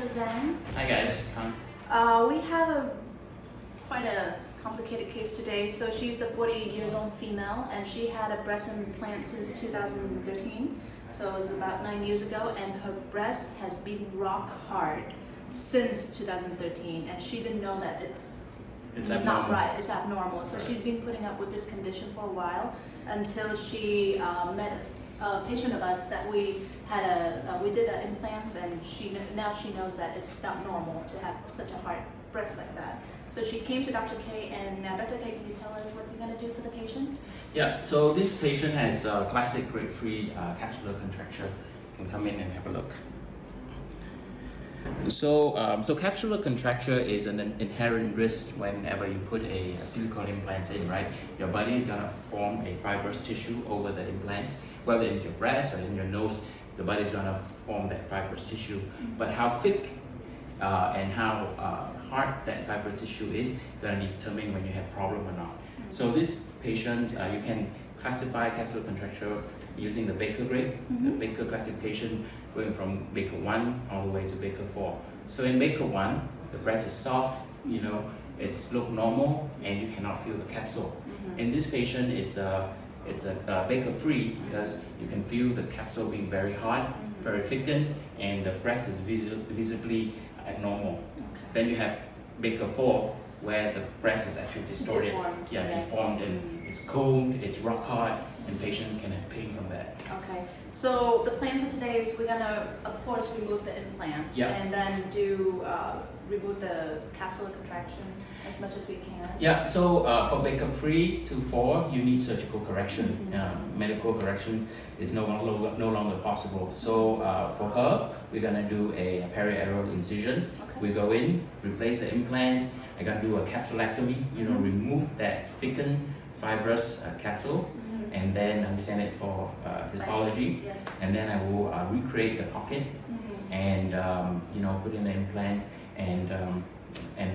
Dr. Zhang. Hi guys. We have quite a complicated case today. So she's a 40 years old female, and she had a breast implant since 2013. So it was about 9 years ago, and her breast has been rock hard since 2013, and she didn't know that it's not right, it's abnormal. So she's been putting up with this condition for a while until she met a patient of us that we did an implants, and now she knows that it's not normal to have such a hard breast like that. So she came to Dr. K, and now Dr. K, can you tell us what you're going to do for the patient? Yeah, so this patient has classic grade 3 capsular contracture. You can come in and have a look. So capsular contracture is an inherent risk whenever you put a silicone implant in, right? Your body is gonna form a fibrous tissue over the implant, whether in your breast or in your nose. The body is gonna form that fibrous tissue, but how thick and how hard that fibrous tissue is gonna determine when you have problem or not. So this patient, you can classify capsular contracture using the Baker grade, the Baker classification, going from Baker 1 all the way to Baker 4. So in Baker 1, the breast is soft, you know, it's look normal, and you cannot feel the capsule. In this patient, it's a Baker 3 because you can feel the capsule being very hard, very thickened, and the breast is visibly abnormal. Then you have Baker 4, where the breast is actually distorted, deformed, and it's cold, it's rock hard, and patients can have pain from that. Okay, so the plan for today is we're gonna, of course, remove the implant, and then remove the capsular contraction as much as we can. Yeah, so for Baker 3 to 4, you need surgical correction. Medical correction is no longer possible. So for her, we're gonna do a periareolar incision. We go in, replace the implant. I'm gonna do a capsulectomy, remove that thickened fibrous capsule, and then we send it for histology, and then I will recreate the pocket, and put in the implant, and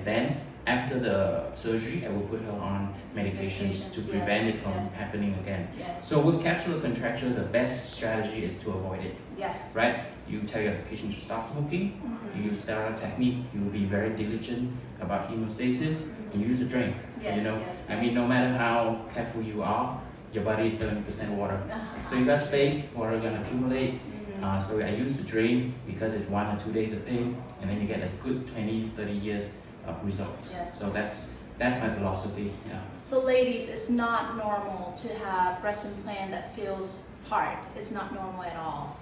then after the surgery, I will put her on medications to prevent it from happening again. So with capsular contracture, the best strategy is to avoid it. Right? You tell your patient to stop smoking, you use sterile technique, you will be very diligent about hemostasis, and use the drain. I mean, no matter how careful you are, your body is 70% water. So you got space, water gonna accumulate. So I use the drain because it's 1 or 2 days of pain, and then you get a good 20, 30 years of results. So that's my philosophy. So ladies, it's not normal to have breast implant that feels hard. It's not normal at all.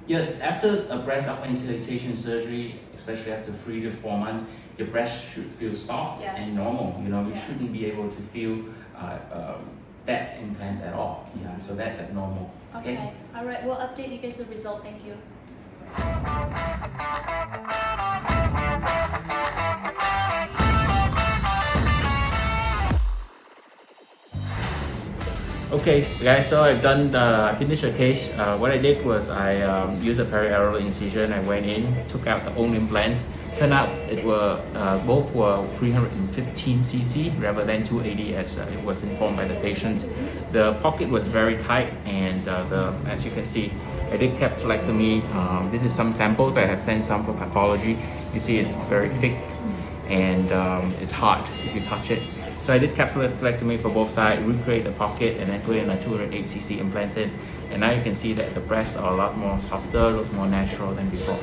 Yes, after a breast augmentation surgery, especially after 3 to 4 months, your breast should feel soft and normal. You shouldn't be able to feel that implants at all. So that's abnormal. Okay. All right. We'll update you guys the result. Thank you. Okay, guys. So I finished the case. What I did was I used a periareolar incision. I went in, took out the old implants. Turned out both were 315 cc rather than 280 as it was informed by the patient. The pocket was very tight, and as you can see, I did capsulectomy. This is some samples. I have sent some for pathology. You see it's very thick, and it's hard if you touch it. So I did capsulectomy for both sides, recreate the pocket, and then put in a 208 cc implant in. And now you can see that the breasts are a lot more softer, looks more natural than before.